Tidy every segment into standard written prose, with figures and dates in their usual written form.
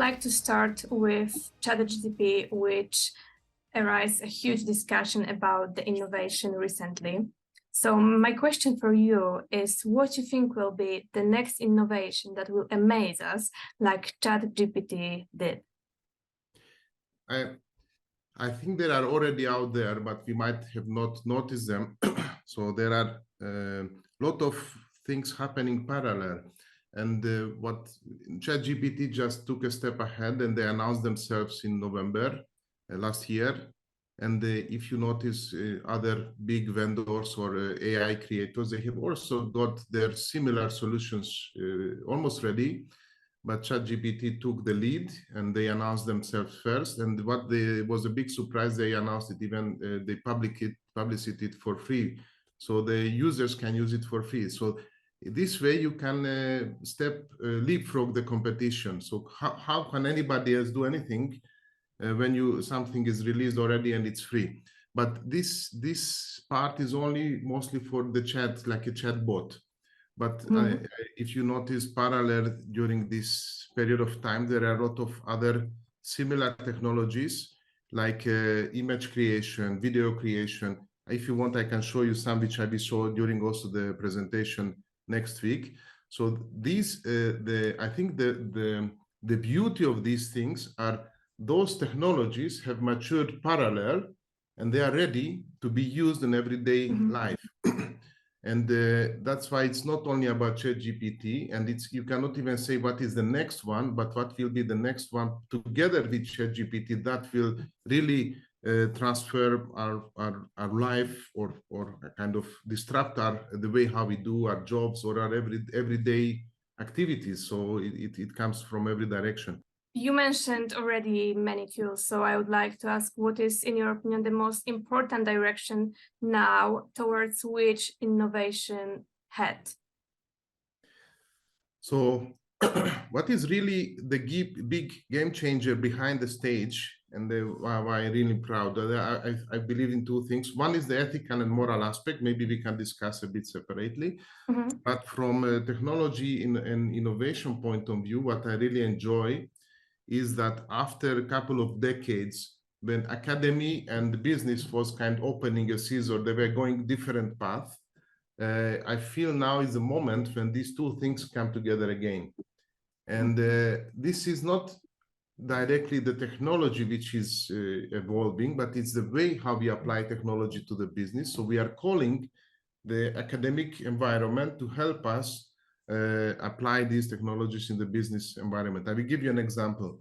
like to start with Chat GPT, which arise a huge discussion about the innovation recently. So my question for you is, what you think will be the next innovation that will amaze us, like Chat GPT did? I think they are already out there, but we might have not noticed them. So there are a lot of things happening parallel. And what ChatGPT just took a step ahead, and they announced themselves in November last year. And if you notice, other big vendors or AI creators, they have also got their similar solutions almost ready. But ChatGPT took the lead, and they announced themselves first. And what was a big surprise, they announced it even they published it for free, so the users can use it for free. So this way you can leapfrog the competition. So how can anybody else do anything when something is released already and it's free? But this part is only mostly for the chat, like a chat bot. But if you notice parallel during this period of time, there are a lot of other similar technologies like image creation, video creation. If you want, I can show you some which I will show during also the presentation next week. So these, I think the beauty of these things are those technologies have matured parallel, and they are ready to be used in everyday life. And that's why it's not only about ChatGPT, and you cannot even say what is the next one, but what will be the next one together with ChatGPT that will really transfer our life or kind of disrupt the way how we do our jobs or our everyday activities. So it comes from every direction. You mentioned already many tools, so I would like to ask, what is, in your opinion, the most important direction now towards which innovation head? So what is really the big game changer behind the stage, and why I'm really proud, I believe in two things. One is the ethical and moral aspect. Maybe we can discuss a bit separately. But from a technology and innovation point of view, what I really enjoy is that after a couple of decades, when academy and business was kind of opening a scissor, they were going different paths. I feel now is the moment when these two things come together again. And this is not directly the technology which is evolving, but it's the way how we apply technology to the business. So we are calling the academic environment to help us apply these technologies in the business environment. I will give you an example.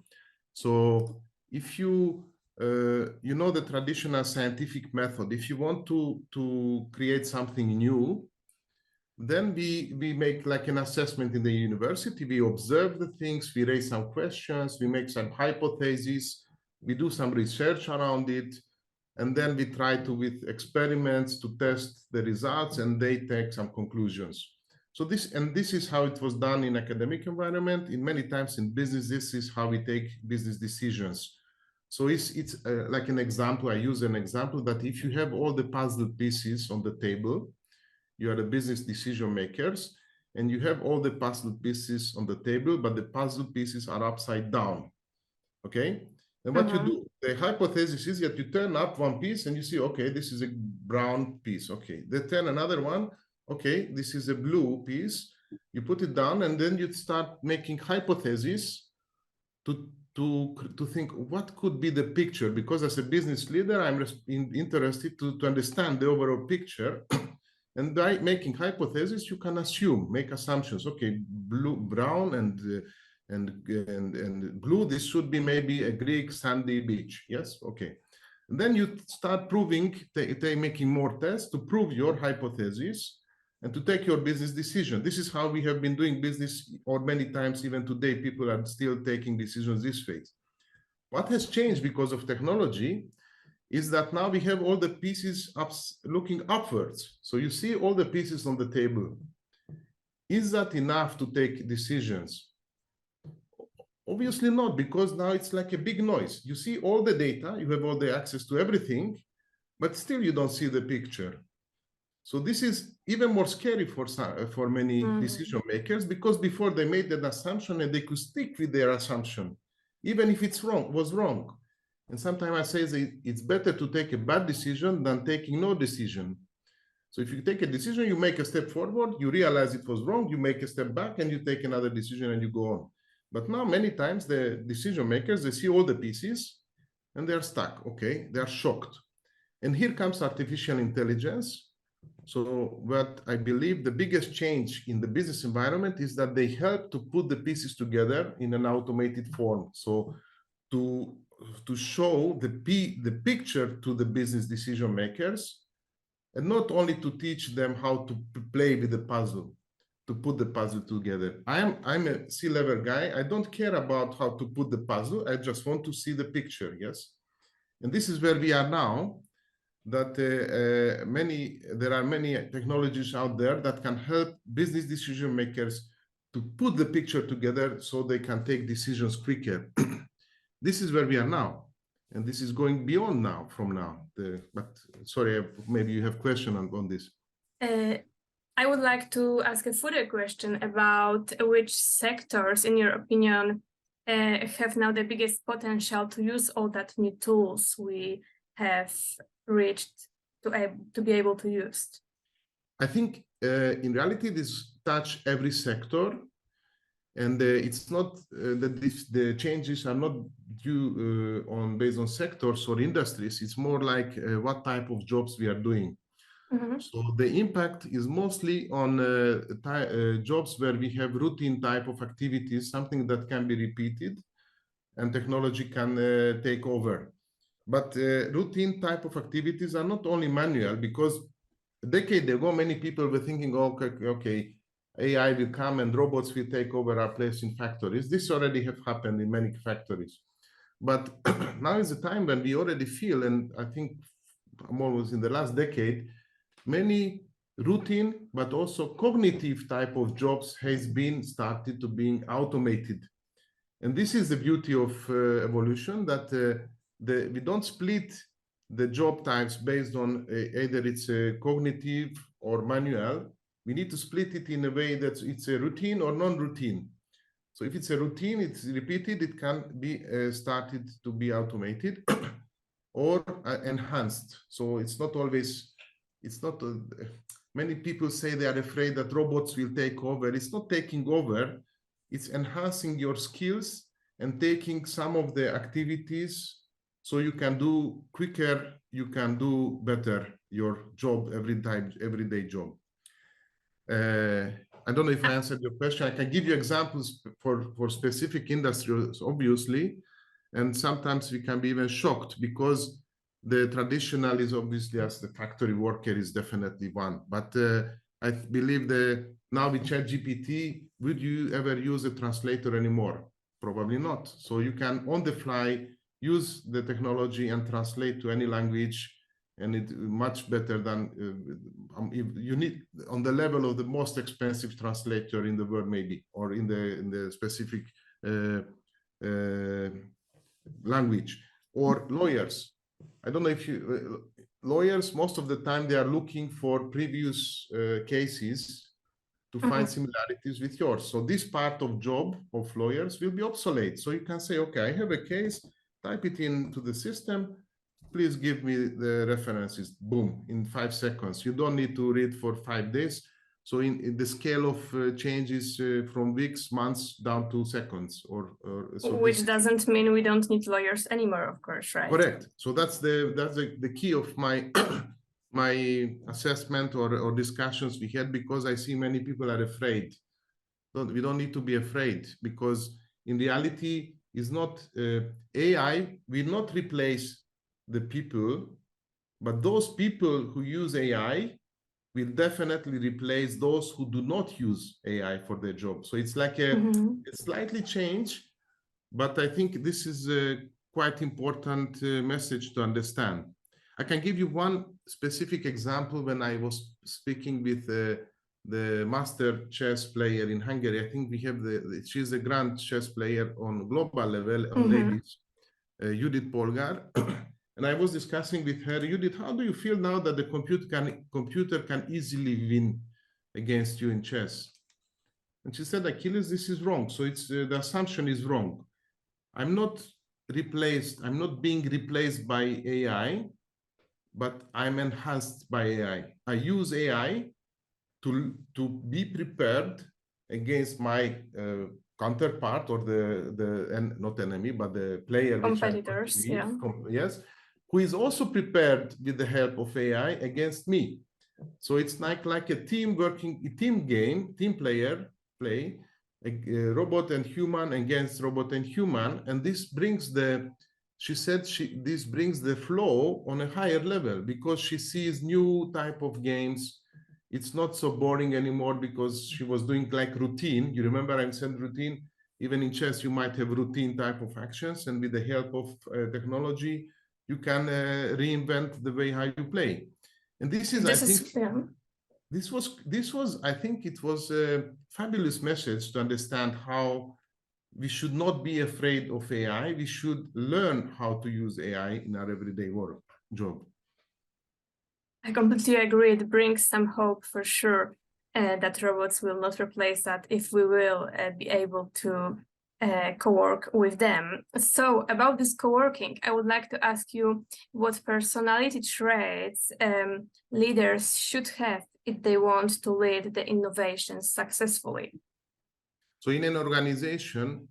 So if you know the traditional scientific method, if you want to create something new, then we make like an assessment in the university. We observe the things, we raise some questions, we make some hypotheses, we do some research around it, and then we try to, with experiments, to test the results, and they take some conclusions. So this is how it was done in academic environment. In many times in business, this is how we take business decisions. So it's like an example. I use an example that if you have all the puzzle pieces on the table, you are the business decision makers, and you have all the puzzle pieces on the table, but the puzzle pieces are upside down. Okay? And what you do, the hypothesis is that you turn up one piece and you see, okay, this is a brown piece. Okay, they turn another one. Okay, this is a blue piece. You put it down, and then you start making hypotheses to think what could be the picture. Because as a business leader, I'm interested to understand the overall picture. And by making hypotheses, you can make assumptions. Okay, brown and blue, this should be maybe a Greek sandy beach. Yes, okay. And then you start proving, making more tests to prove your hypothesis and to take your business decision. This is how we have been doing business, or many times even today, people are still taking decisions this way. What has changed because of technology is that now we have all the pieces looking upwards. So you see all the pieces on the table. Is that enough to take decisions? Obviously not, because now it's like a big noise. You see all the data, you have all the access to everything, but still you don't see the picture. So this is even more scary for many decision makers, because before they made that assumption and they could stick with their assumption. even if was wrong. And sometimes I say that it's better to take a bad decision than taking no decision. So if you take a decision, you make a step forward, you realize it was wrong, you make a step back, and you take another decision and you go on. But now many times the decision makers, they see all the pieces and they're stuck, okay? They're shocked. And here comes artificial intelligence. So what I believe the biggest change in the business environment is that they help to put the pieces together in an automated form. So to show the picture to the business decision makers, and not only to teach them how to play with the puzzle, to put the puzzle together. I'm a C-level guy. I don't care about how to put the puzzle. I just want to see the picture, yes? And this is where we are now, that there are many technologies out there that can help business decision makers to put the picture together so they can take decisions quicker. This is where we are now. And this is going beyond now, from now. But sorry, maybe you have a question on this. I would like to ask a further question about which sectors, in your opinion, have now the biggest potential to use all that new tools we have reached to be able to use. I think in reality, this touch every sector. And it's not that the changes are not due based on sectors or industries. It's more like what type of jobs we are doing. Mm-hmm. So the impact is mostly on jobs where we have routine type of activities, something that can be repeated and technology can take over. But routine type of activities are not only manual, because a decade ago, many people were thinking, okay, AI will come and robots will take over our place in factories. This already have happened in many factories. But now is the time when we already feel, and I think almost in the last decade, many routine, but also cognitive type of jobs has been started to being automated. And this is the beauty of evolution, that we don't split the job types based on either it's cognitive or manual. We need to split it in a way that it's a routine or non-routine. So if it's a routine, it's repeated, it can be started to be automated or enhanced. So it's not always, many people say they are afraid that robots will take over. It's not taking over, it's enhancing your skills and taking some of the activities so you can do quicker, you can do better your job, everyday job. I don't know if I answered your question. I can give you examples for specific industries, obviously, and sometimes we can be even shocked because the traditional is obviously as the factory worker is definitely one. But I believe that now with Chat GPT, would you ever use a translator anymore? Probably not. So you can on the fly use the technology and translate to any language, and it's much better than if you need on the level of the most expensive translator in the world, maybe, or in the specific language. Or lawyers. I don't know if you lawyers, most of the time they are looking for previous cases to find similarities with yours. So this part of job of lawyers will be obsolete. So you can say, okay, I have a case, type it into the system, please give me the references, boom, in 5 seconds. You don't need to read for 5 days. So in the scale of changes from weeks, months down to seconds, so which doesn't mean we don't need lawyers anymore, of course, right? Correct. So that's the key of my my assessment or discussions we had, because I see many people are afraid. We don't need to be afraid, because in reality, is not AI will not replace the people, but those people who use AI will definitely replace those who do not use AI for their job. So it's like a slightly change, but I think this is a quite important message to understand. I can give you one specific example. When I was speaking with the master chess player in Hungary, I think we have she's a grand chess player on global level on ladies, Judith Polgar. And I was discussing with her, Judith, how do you feel now that the computer can easily win against you in chess? And she said, Achilles, this is wrong. So it's the assumption is wrong. I'm not being replaced by AI, but I'm enhanced by AI. I use AI to be prepared against my counterpart, or not enemy, but the player Competitors, which I yeah. yes, who is also prepared with the help of AI against me. So it's like a team game, team play, a robot and human against robot and human, and this brings this brings the flow on a higher level, because she sees new type of games. It's not so boring anymore, because she was doing like routine. You remember I said routine? Even in chess, you might have routine type of actions, and with the help of technology, you can reinvent the way how you play. And this is, I think it was a fabulous message to understand how we should not be afraid of AI. We should learn how to use AI in our everyday job. I completely agree. It brings some hope for sure that robots will not replace that if we will be able to co-work with them. So about this co-working, I would like to ask you what personality traits leaders should have if they want to lead the innovations successfully. So in an organization,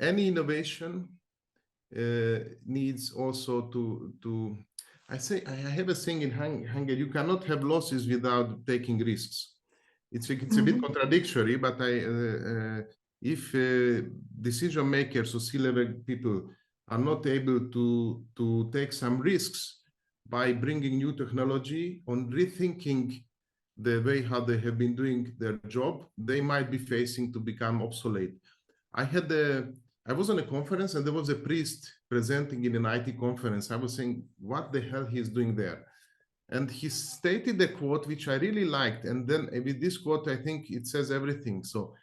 any innovation needs also to I have a saying in Hungary: you cannot have losses without taking risks. It's a bit contradictory, but if decision makers or C-level people are not able to take some risks by bringing new technology, on rethinking the way how they have been doing their job, they might be facing to become obsolete. I was on a conference, and there was a priest presenting in an IT conference. I was saying, what the hell he's doing there? And he stated a quote which I really liked. And then with this quote, I think it says everything. So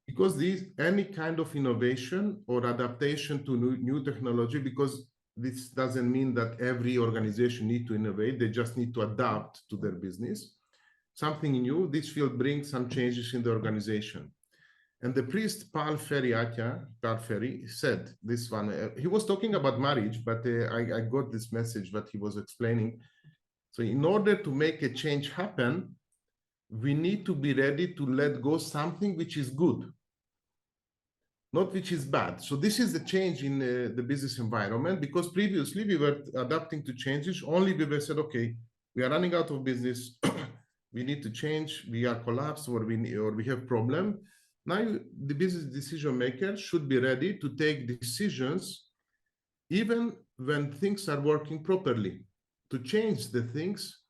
because any kind of innovation or adaptation to new technology, because this doesn't mean that every organization needs to innovate, they just need to adapt to their business. Something new, this will bring some changes in the organization. And the priest Paul Ferry said this one. He was talking about marriage, but I got this message that he was explaining. So in order to make a change happen, we need to be ready to let go something which is good, not which is bad. So this is the change in the business environment, because previously we were adapting to changes. Only we said, okay, we are running out of business. We need to change. We are collapsed, or we have problem. Now, the business decision maker should be ready to take decisions even when things are working properly, to change the things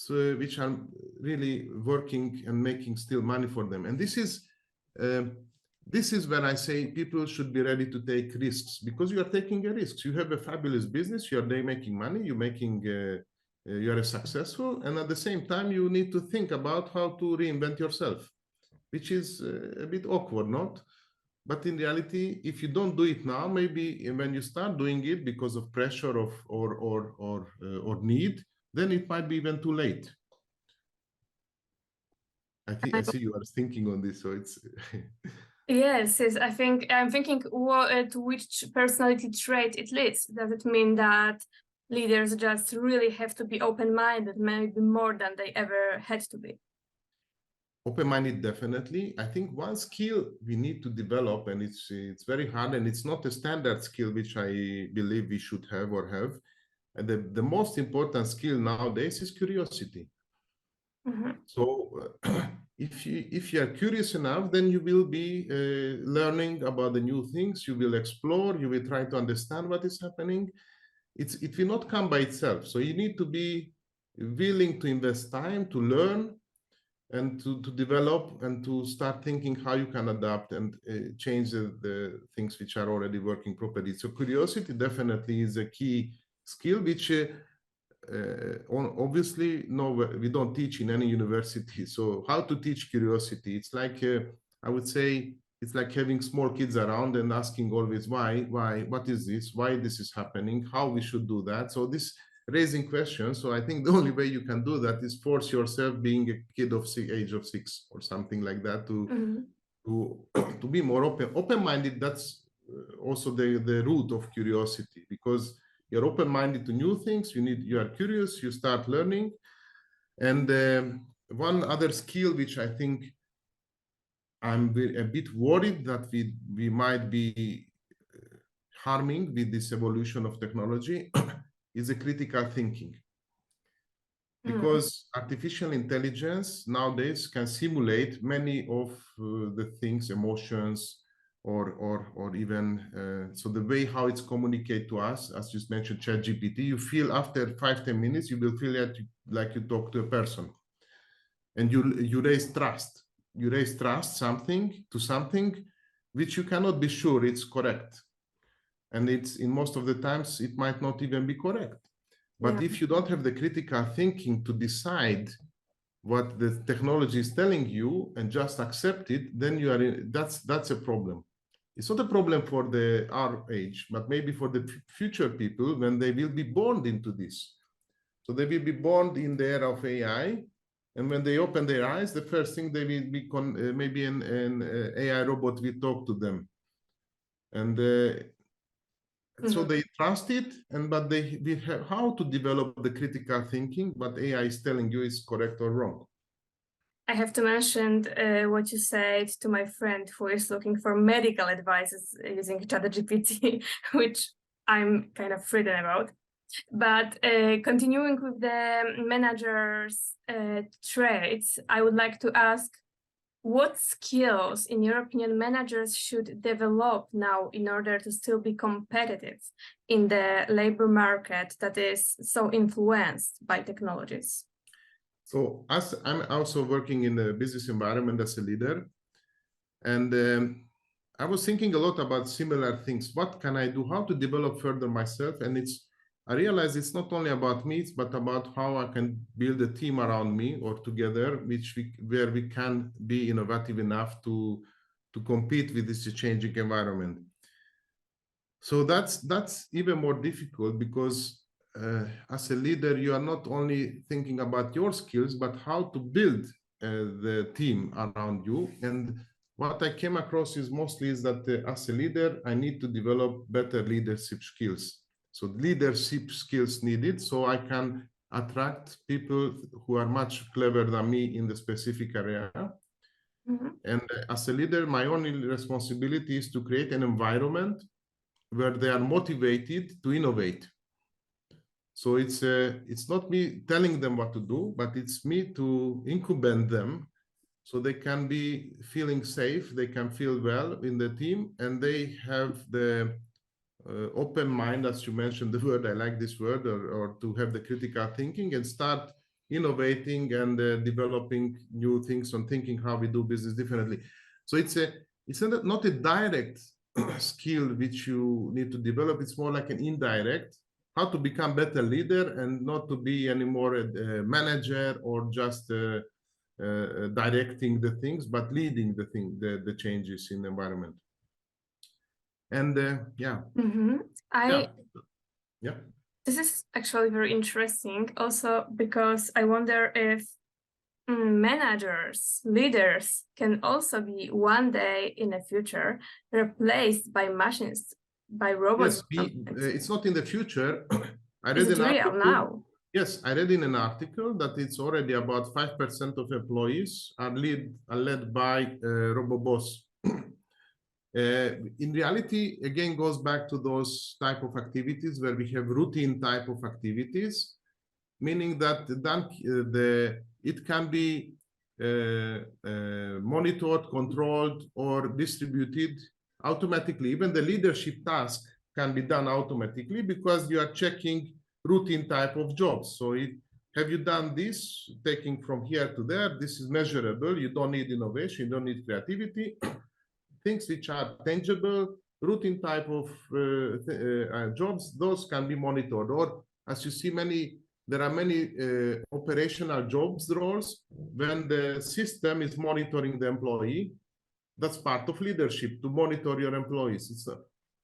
which are really working and making still money for them. And this is when I say people should be ready to take risks, because you are taking a risk. You have a fabulous business, you are there making money, you are successful, and at the same time you need to think about how to reinvent yourself, which is a bit awkward, not? But in reality, if you don't do it now, maybe when you start doing it because of pressure or need, then it might be even too late. I see you are thinking on this, so it's. Yes, I'm thinking to which personality trait it leads. Does it mean that leaders just really have to be open-minded, maybe more than they ever had to be? Open-minded, definitely. I think one skill we need to develop, and it's very hard, and it's not a standard skill which I believe we should have or have. And the most important skill nowadays is curiosity. So if you are curious enough, then you will be learning about the new things. You will explore. You will try to understand what is happening. It will not come by itself. So you need to be willing to invest time to learn, and to develop, and to start thinking how you can adapt and change the things which are already working properly. So curiosity definitely is a key skill, which obviously we don't teach in any university. So how to teach curiosity? It's like I would say it's like having small kids around and asking always why, what is this, why this is happening, how we should do that. So this raising questions. So I think the only way you can do that is force yourself, being a kid of age of 6 or something like that, to to be more open-minded. That's also the root of curiosity, because you're open-minded to new things. You are curious. You start learning. And one other skill which I think I'm a bit worried that we might be harming with this evolution of technology is a critical thinking. Because artificial intelligence nowadays can simulate many of the things, emotions, or even so the way how it's communicate to us, as you mentioned, Chat GPT, you feel after 5-10 minutes, you will feel like you talk to a person, and you raise trust. You raise trust something which you cannot be sure it's correct, and it's in most of the times it might not even be correct. But if you don't have the critical thinking to decide what the technology is telling you and just accept it, then you are that's a problem. It's not a problem for our age, but maybe for the future people when they will be born into this. So they will be born in the era of AI, and when they open their eyes, the first thing they will be maybe an AI robot will talk to them, and so they trust it, but they have how to develop the critical thinking, what AI is telling you is correct or wrong. I have to mention what you said to my friend who is looking for medical advices using Chat GPT, which I'm kind of frightened about. But continuing with the manager's traits, I would like to ask, what skills, in your opinion, managers should develop now in order to still be competitive in the labor market that is so influenced by technologies? So as I'm also working in the business environment as a leader, and I was thinking a lot about similar things. What can I do? How to develop further myself? And I realized it's not only about me, but about how I can build a team around me or together, where we can be innovative enough to compete with this changing environment. So that's even more difficult, because as a leader, you are not only thinking about your skills, but how to build the team around you. And what I came across is that as a leader, I need to develop better leadership skills. So leadership skills needed, so I can attract people who are much clever than me in the specific area. And as a leader, my only responsibility is to create an environment where they are motivated to innovate. So it's not me telling them what to do, but it's me to incubate them so they can be feeling safe, they can feel well in the team, and they have the open mind, as you mentioned the word, I like this word, or to have the critical thinking and start innovating and developing new things and thinking how we do business differently. So it's not a direct skill which you need to develop. It's more like an indirect, how to become better leader and not to be anymore a manager or just directing the things, but leading the changes in the environment. And this is actually very interesting also, because I wonder if managers, leaders can also be one day in the future replaced by machines, by robots. Yes, it's not in the future. I read Is it an real article now? Yes, I read in an article that it's already about 5% of employees are led by robots. In reality, again, goes back to those type of activities where we have routine type of activities, meaning that it can be monitored, controlled, or distributed automatically. Even the leadership task can be done automatically because you are checking routine type of jobs. So have you done this, taking from here to there? This is measurable. You don't need innovation. You don't need creativity. Things which are tangible, routine type of jobs, those can be monitored. Or as you see, there are many operational jobs roles when the system is monitoring the employee. That's part of leadership, to monitor your employees.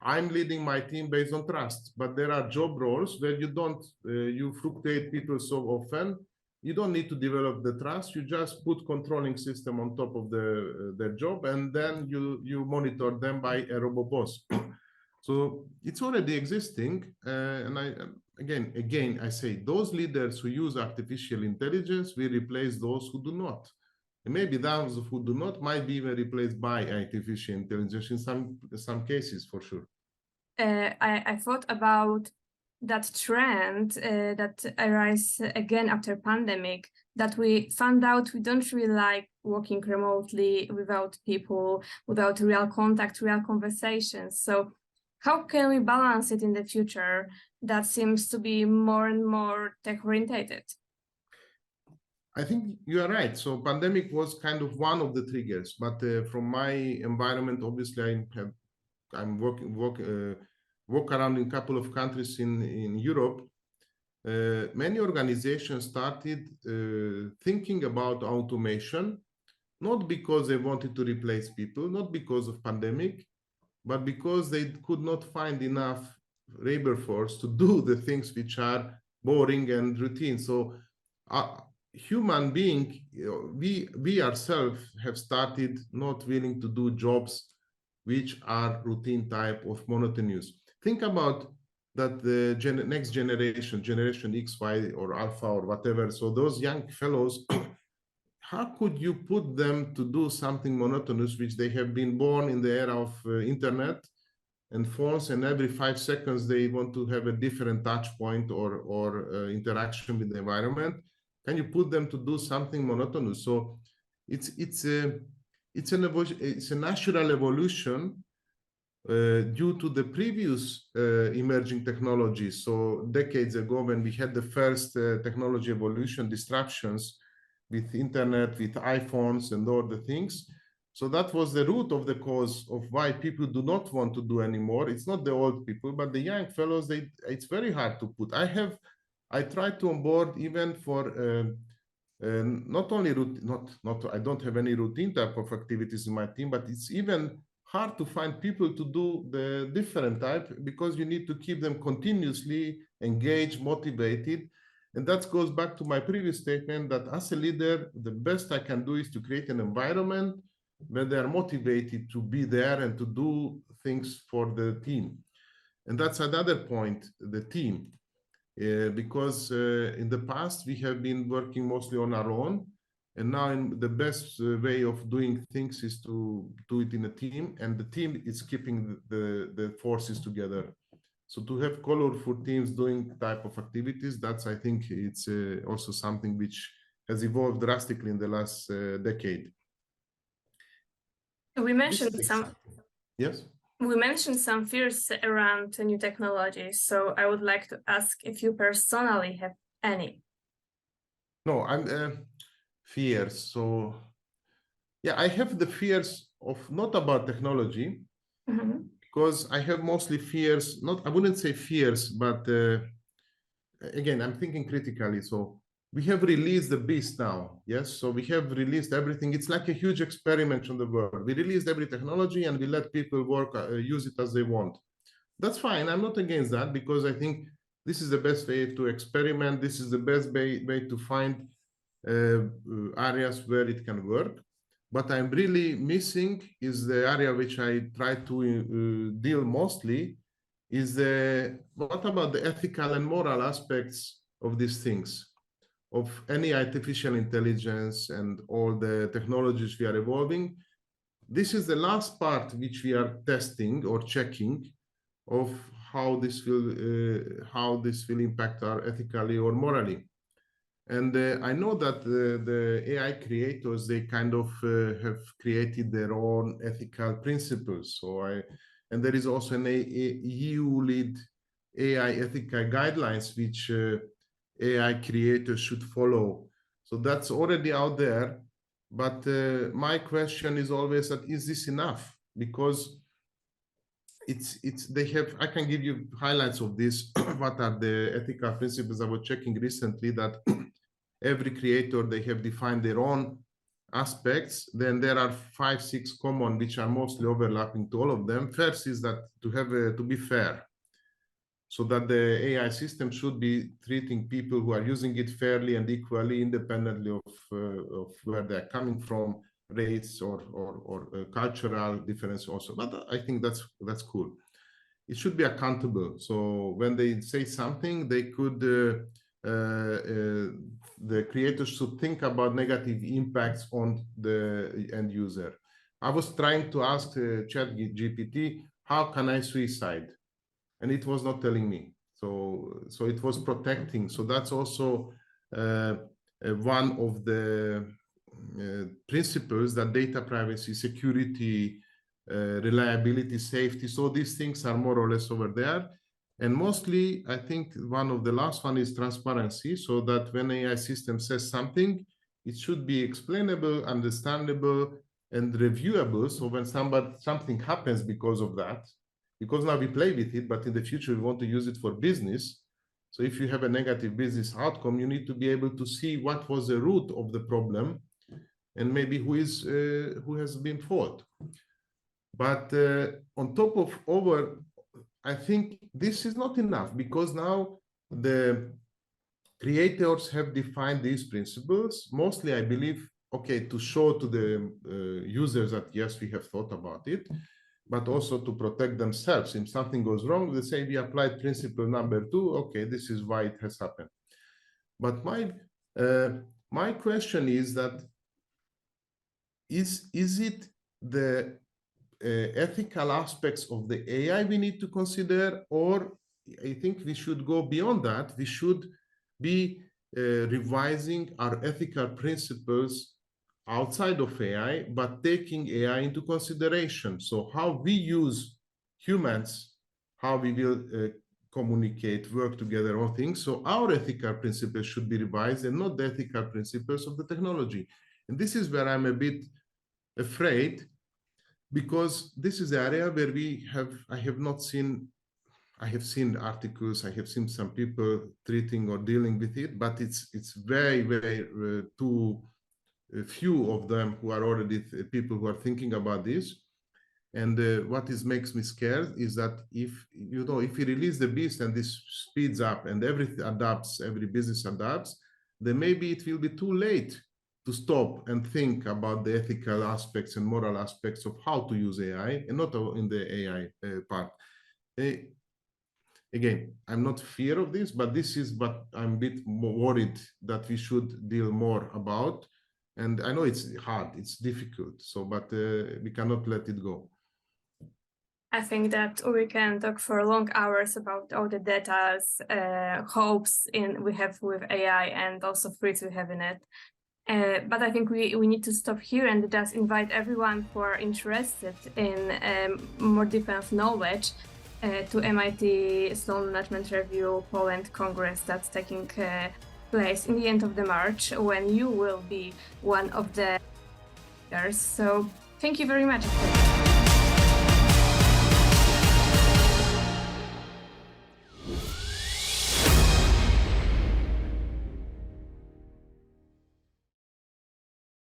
I'm leading my team based on trust, but there are job roles where you fluctuate people so often you don't need to develop the trust. You just put controlling system on top of their job, and then you monitor them by a robot boss. So it's already existing. And again, I say those leaders who use artificial intelligence will replace those who do not. And maybe those who do not might be even replaced by artificial intelligence in some cases, for sure. I thought about that trend that arises again after pandemic, that we found out we don't really like working remotely without people, without real contact, real conversations. So how can we balance it in the future that seems to be more and more tech-orientated? I think you are right. So pandemic was kind of one of the triggers, but from my environment, obviously I'm walk around in a couple of countries in Europe. Many organizations started thinking about automation, not because they wanted to replace people, not because of pandemic, but because they could not find enough labor force to do the things which are boring and routine. So human being, we ourselves have started not willing to do jobs which are routine type of monotonous. Think about that the next generation X, Y, or Alpha, or whatever. So those young fellows, how could you put them to do something monotonous, which they have been born in the era of internet and phones, and every 5 seconds they want to have a different touch point or interaction with the environment? Can you put them to do something monotonous? So it's a natural evolution due to the previous emerging technologies. So decades ago, when we had the first technology evolution disruptions with internet, with iPhones and all the things. So that was the root of the cause of why people do not want to do anymore. It's not the old people, but the young fellows, it's very hard to put. I tried to onboard even for not only I don't have any routine type of activities in my team, but it's even hard to find people to do the different type, because you need to keep them continuously engaged, motivated. And that goes back to my previous statement that as a leader, the best I can do is to create an environment where they are motivated to be there and to do things for the team. And that's another point, the team. Because in the past, we have been working mostly on our own. And now the best way of doing things is to do it in a team. And the team is keeping the forces together. So to have colorful teams doing type of activities, I think it's also something which has evolved drastically in the last decade. We mentioned Yes. We mentioned some fears around new technologies. So I would like to ask if you personally have any. No, I'm fears. So yeah, I have the fears of not about technology. Mm-hmm. Because I have mostly fears, I wouldn't say fears, but again, I'm thinking critically. So we have released the beast now, yes? So we have released everything. It's like a huge experiment on the world. We released every technology and we let people use it as they want. That's fine. I'm not against that, because I think this is the best way to experiment. This is the best way to find areas where it can work. What I'm really missing is the area which I try to deal mostly is what about the ethical and moral aspects of these things, of any artificial intelligence and all the technologies we are evolving. This is the last part which we are testing or checking of how this will impact our ethically or morally. And I know that the AI creators, they kind of have created their own ethical principles. And there is also an EU-led AI ethical guidelines, which AI creators should follow. So that's already out there. But my question is always that, is this enough? Because I can give you highlights of this. What are the ethical principles? I was checking recently that every creator, they have defined their own aspects. Then there are 5, 6 common, which are mostly overlapping to all of them. First is that to be fair. so that the AI system should be treating people who are using it fairly and equally, independently of where they're coming from, race or cultural difference also. But I think that's cool. It should be accountable. So when they say something, they could, the creators should think about negative impacts on the end user. I was trying to ask Chat GPT, how can I suicide? And it was not telling me. So it was protecting. So that's also one of the principles that data privacy, security, reliability, safety. So these things are more or less over there. And mostly, I think one of the last one is transparency, so that when AI system says something, it should be explainable, understandable, and reviewable. So when something happens because of that, because now we play with it, but in the future we want to use it for business. So if you have a negative business outcome, you need to be able to see what was the root of the problem, and maybe who has been fault. But on top of I think this is not enough, because now the creators have defined these principles. Mostly, I believe, okay, to show to the users that yes, we have thought about it, but also to protect themselves. If something goes wrong, they say we applied principle number 2. Okay, this is why it has happened. But my question is that is it the ethical aspects of the AI we need to consider, or I think we should go beyond that. We should be revising our ethical principles outside of AI, but taking AI into consideration. So how we use humans, how we will communicate, work together on things. So our ethical principles should be revised and not the ethical principles of the technology. And this is where I'm a bit afraid, because this is the area where I have seen articles, I have seen some people treating or dealing with it, but it's very, very too few of them who are already people who are thinking about this. And what makes me scared is that if we release the beast and this speeds up and everything adapts, every business adapts, then maybe it will be too late to stop and think about the ethical aspects and moral aspects of how to use AI, and not in the AI part. Again, I'm not fear of this, but this is what I'm a bit more worried that we should deal more about. And I know it's hard, it's difficult, but we cannot let it go. I think that we can talk for long hours about all the data, hopes we have with AI, and also threats we have in it. But I think we need to stop here and just invite everyone who are interested in more defense knowledge to MIT Sloan Management Review Poland Congress that's taking place in the end of the March, when you will be one of the leaders. So thank you very much.